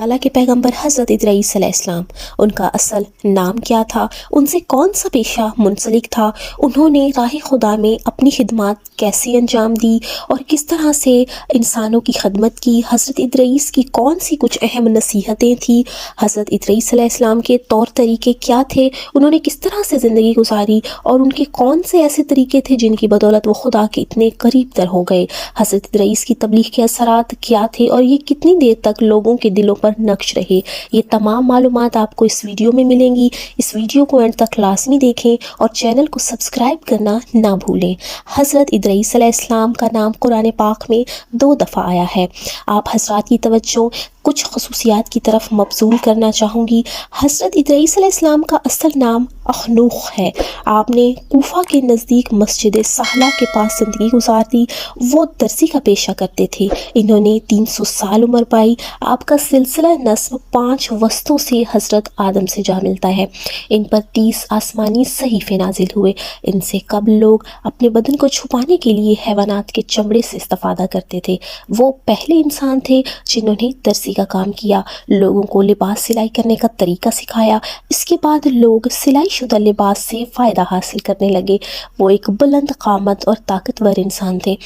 ताला के पैगंबर हज़रत इदरीस अलैहिस्सलाम, उनका असल नाम क्या था, उनसे कौन सा पेशा मुंसलिक था, उन्होंने राह खुदा में अपनी खिदमत कैसे अंजाम दी और किस तरह से इंसानों की खदमत की, हज़रत इदरीस की कौन सी कुछ अहम नसीहतें थी, हज़रत इदरीस अलैहिस्सलाम के तौर तरीके क्या थे, उन्होंने किस तरह से ज़िंदगी गुजारी और उनके कौन से ऐसे तरीके थे जिनकी बदौलत वो खुदा के इतने करीब तर हो गए, हज़रत इदरीस की तबलीग के असरात क्या थे और ये कितनी देर तक लोगों के दिलों पर नक्श रहे। ये तमाम मालूमात आपको इस वीडियो में मिलेंगी। इस वीडियो को एंड तक लाजमी देखें और चैनल को सब्सक्राइब करना ना भूलें। हज़रत इदरीस अलैहिस्सलाम का नाम कुरान पाक में 2 दफ़ा आया है। आप हज़रात की तवज्जो कुछ खसूसियात की तरफ मबसूल करना चाहूँगी। हज़रत इदरीस अलैहिस्सलाम का असल नाम अखनूख है। आपने कूफा के नज़दीक मस्जिद सहला के पास ज़िंदगी गुजारी। वो दर्जी का पेशा करते थे। इन्होंने 300 साल उम्र पाई। आपका सिलसिला नस्ब 5 वस्तों से हज़रत आदम से जा मिलता है। इन पर 30 आसमानी सहीफ़े नाजिल हुए। इनसे कबल लोग अपने बदन को छुपाने के लिए हैवानात के चमड़े से इस्तेफादा करते थे। वो पहले इंसान थे जिन्होंने दर्जी का काम किया, लोगों को लिबास सिलाई करने का तरीका सिखाया। इसके बाद लोग सिलाई शुदा लिबास से फ़ायदा हासिल करने लगे। वो एक बुलंद क़ामत और ताकतवर इंसान थे।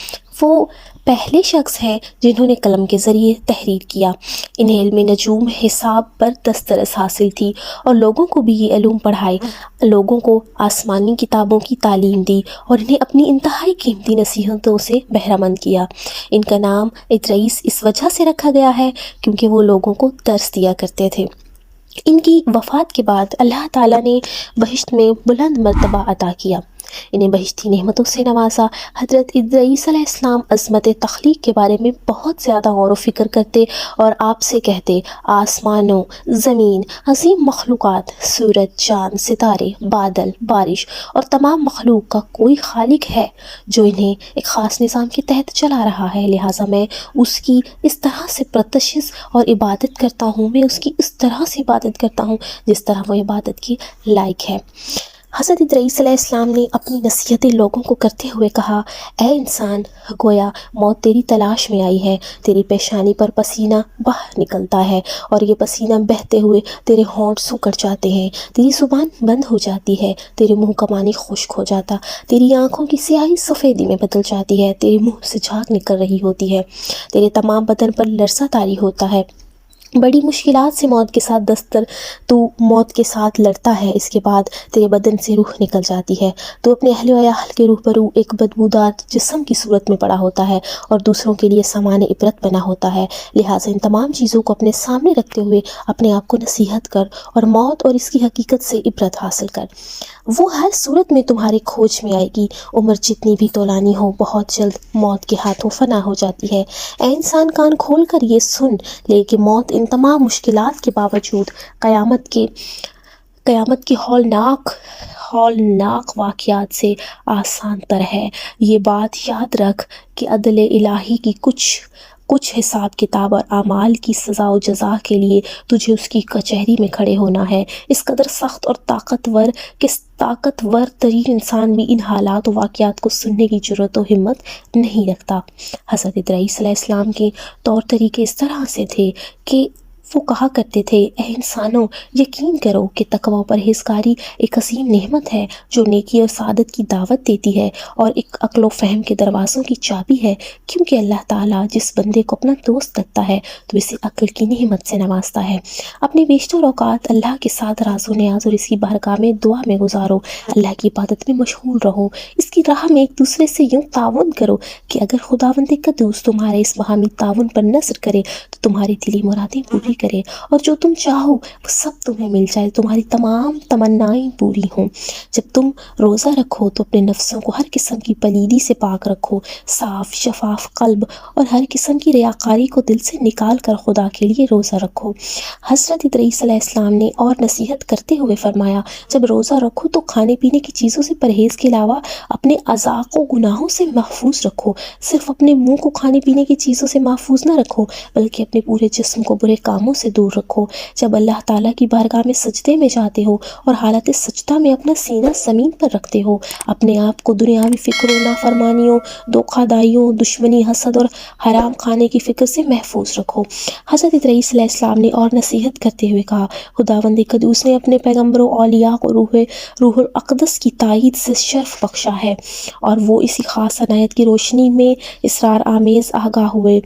वो पहले शख्स हैं जिन्होंने कलम के ज़रिए तहरीर किया। इन्हें इल्म नजूम हिसाब पर दस्तरस हासिल थी और लोगों को भी ये इल्म पढ़ाए, लोगों को आसमानी किताबों की तालीम दी और इन्हें अपनी इंतहाई कीमती नसीहतों से बहरामंद किया। इनका नाम इदरीस इस वजह से रखा गया है क्योंकि वो लोगों को दर्स दिया करते थे। इनकी वफ़ात के बाद अल्लाह ताला ने बहिश्त में बुलंद मर्तबा अता किया, इन्हें बहिश्ती नेमतों से नवाजा। हज़रत इदरीस अलैहिस्सलाम अज़मत तख्लीक के बारे में बहुत ज़्यादा गौर व फ़िक्र करते और आपसे कहते, आसमानों, ज़मीन, अज़ीम मखलूक़ात, सूरज, चाँद, सितारे, बादल, बारिश और तमाम मखलूक का कोई खालिक है जो इन्हें एक ख़ास निज़ाम के तहत चला रहा है, लिहाजा मैं उसकी इस तरह से प्रतशिश और इबादत करता हूँ, मैं उसकी इस तरह से इबादत करता हूँ जिस तरह वो इबादत की लायक है। हज़रत इदरीस अलैहिस्सलाम ने अपनी नसीहतें लोगों को करते हुए कहा, ऐ इंसान, गोया मौत तेरी तलाश में आई है। तेरी पेशानी पर पसीना बाहर निकलता है और ये पसीना बहते हुए तेरे होंठ सूख जाते हैं, तेरी ज़ुबान बंद हो जाती है, तेरे मुंह का पानी खुश्क हो जाता, तेरी आँखों की स्याही सफ़ेदी में बदल जाती है, तेरे मुंह से झाग निकल रही होती है, तेरे तमाम बदन पर लरसा तारी होता है। बड़ी मुश्किलात से मौत के साथ तू मौत के साथ लड़ता है। इसके बाद तेरे बदन से रूह निकल जाती है। तू अपने अहले व अयाल के रूबरू एक बदबूदार जिस्म की सूरत में पड़ा होता है और दूसरों के लिए सामान इबरत बना होता है। लिहाजा इन तमाम चीज़ों को अपने सामने रखते हुए अपने आप को नसीहत कर और मौत और इसकी हकीकत से इबरत हासिल कर। वो हर सूरत में तुम्हारी खोज में आएगी। उम्र जितनी भी तौलानी हो, बहुत जल्द मौत के हाथों फना हो जाती है। ऐ इंसान, कान खोल कर ये सुन ले कि मौत इन तमाम मुश्किलात के बावजूद क़यामत के हौलनाक वाक़यात से आसान तर है। ये बात याद रख कि अदल इलाही की कुछ हिसाब किताब और आमाल की सज़ा व जज़ा के लिए तुझे उसकी कचहरी में खड़े होना है। इस कदर सख्त और ताकतवर तरीन इंसान भी इन हालात व वाक़यात को सुनने की ज़रूरत व हिम्मत नहीं रखता। हज़रत इदरीस अलैहिस्सलाम के तौर तरीके इस तरह से थे कि वो कहा करते थे, ऐ इंसानों, यकीन करो कि तक़वा और परहेज़गारी एक असीम नेमत है जो नेकी और सादत की दावत देती है और एक अक्ल व फ़हम के दरवाज़ों की चाबी है, क्योंकि अल्लाह ताला जिस बंदे को अपना दोस्त रखता है तो इसे अक्ल की नेमत से नवाजता है। अपने बेशतर औक़ात अल्लाह के साथ राज़ो न्याज़ और इसकी बारगाह में दुआ में गुजारो। अल्लाह की इबादत में मशगूल रहो। इसकी राह में एक दूसरे से यूँ ताउन करो कि अगर खुदावंद क़द्दूस तुम्हारे इस बाहमी ताउन पर नज़र करे तो तुम्हारी दिली मुरादें पूरी करे और जो तुम चाहो वो सब तुम्हें मिल जाए, तुम्हारी तमाम तमन्नाएं पूरी हों। जब तुम रोज़ा रखो तो अपने नफ्सों को हर किस्म की पलीदी से पाक रखो, साफ़ शफाफ कल्ब और हर किस्म की रियाकारी को दिल से निकाल कर खुदा के लिए रोज़ा रखो। हज़रत इदरीस अलैहिस्सलाम ने और नसीहत करते हुए फरमाया, जब रोज़ा रखो तो खाने पीने की चीज़ों से परहेज़ के अलावा अपने अज़ाक़ व गुनाहों से महफूज रखो। सिर्फ अपने मुँह को खाने पीने की चीज़ों से महफूज ना रखो बल्कि अपने पूरे जिस्म को बुरे कामों کاموں سے دور رکھو۔ جب اللہ تعالیٰ کی بارگاہ میں سجدے میں جاتے ہو اور حالت سجدہ میں اپنا سینہ زمین پر رکھتے ہو، اپنے آپ کو دنیاوی فکروں، نافرمانیوں، دھوکہ دائیوں، دشمنی، حسد اور حرام کھانے کی فکر سے محفوظ رکھو۔ حضرت ادریس علیہ السلام نے اور نصیحت کرتے ہوئے کہا، خداوند قدوس نے اپنے پیغمبروں، اولیاء کو روح الاقدس کی تائید سے شرف بخشا ہے، اور وہ اسی خاص عنایت کی روشنی میں اسرار آمیز آگاہ ہوئے،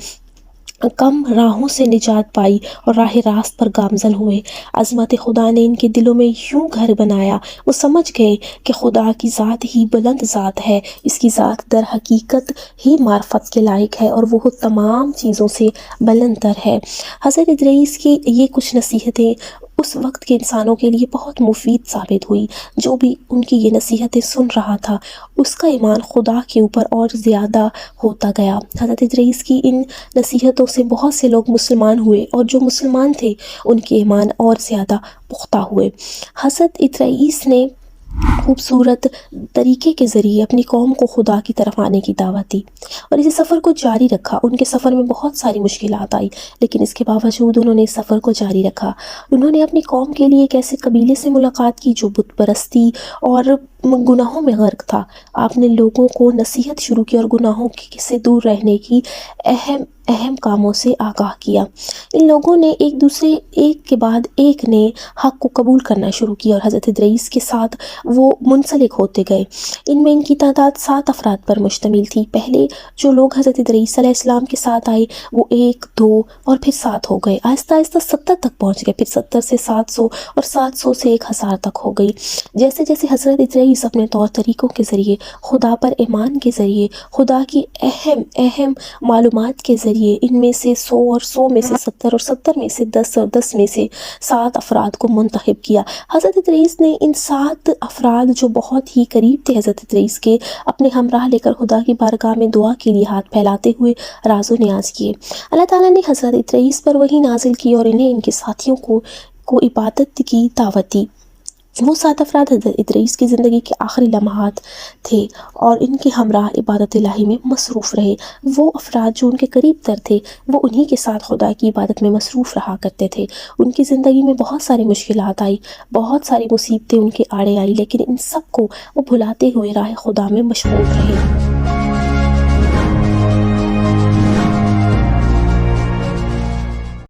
کم راہوں سے نجات پائی اور راہ راست پر گامزن ہوئے۔ عظمت خدا نے ان کے دلوں میں یوں گھر بنایا، وہ سمجھ گئے کہ خدا کی ذات ہی بلند ذات ہے، اس کی ذات در حقیقت ہی معرفت کے لائق ہے، اور وہ تمام چیزوں سے بلند تر ہے۔ حضرت ادریس کی یہ کچھ نصیحتیں اس وقت کے انسانوں کے لیے بہت مفید ثابت ہوئی۔ جو بھی ان کی یہ نصیحتیں سن رہا تھا، اس کا ایمان خدا کے اوپر اور زیادہ ہوتا گیا۔ حضرت ادریس کی ان نصیحتوں سے بہت سے لوگ مسلمان ہوئے، اور جو مسلمان تھے ان کے ایمان اور زیادہ پختہ ہوئے۔ حضرت ادریس نے خوبصورت طریقے کے ذریعے اپنی قوم کو خدا کی طرف آنے کی دعوت دی اور اسی سفر کو جاری رکھا۔ ان کے سفر میں بہت ساری مشکلات آئی، لیکن اس کے باوجود انہوں نے اس سفر کو جاری رکھا۔ انہوں نے اپنی قوم کے لیے ایک ایسے قبیلے سے ملاقات کی جو بت پرستی اور گناہوں میں غرق تھا۔ آپ نے لوگوں کو نصیحت شروع کی اور گناہوں سے دور رہنے کی اہم کاموں سے آگاہ کیا۔ ان لوگوں نے ایک کے بعد ایک نے حق کو قبول کرنا شروع کیا، اور حضرت ادریس کے ساتھ وہ منسلک ہوتے گئے۔ ان میں ان کی تعداد 7 افراد پر مشتمل تھی۔ پہلے جو لوگ حضرت ادریس علیہ السلام کے ساتھ آئے وہ 1، 2 اور پھر 7 ہو گئے۔ آہستہ آہستہ 70 تک پہنچ گئے، پھر 70 سے 700 اور 700 سے 1000 تک ہو گئی۔ جیسے جیسے حضرت ادریس اپنے طور طریقوں کے ذریعے، خدا پر ایمان کے ذریعے، خدا کی اہم معلومات کے ذریعے، ان میں سے 100 اور 100 میں سے 70 اور 70 میں سے 10 اور 10 میں سے 7 افراد کو منتخب کیا۔ حضرت ادریس نے ان 7 افراد جو بہت ہی قریب تھے حضرت ادریس کے، اپنے ہمراہ لے کر خدا کی بارگاہ میں دعا کے لیے ہاتھ پھیلاتے ہوئے راز و نیاز کیے۔ اللہ تعالیٰ نے حضرت ادریس پر وحی نازل کی اور انہیں ان کے ساتھیوں کو عبادت کی دعوت دی۔ وہ 7 افراد حضرت ادریس کی زندگی کے آخری لمحات تھے اور ان کے ہمراہ عبادت الہی میں مصروف رہے۔ وہ افراد جو ان کے قریب تر تھے وہ انہی کے ساتھ خدا کی عبادت میں مصروف رہا کرتے تھے۔ ان کی زندگی میں بہت ساری مشکلات آئی، بہت ساری مصیبتیں ان کے آڑے آئی، لیکن ان سب کو وہ بھلاتے ہوئے راہ خدا میں مشغول رہے۔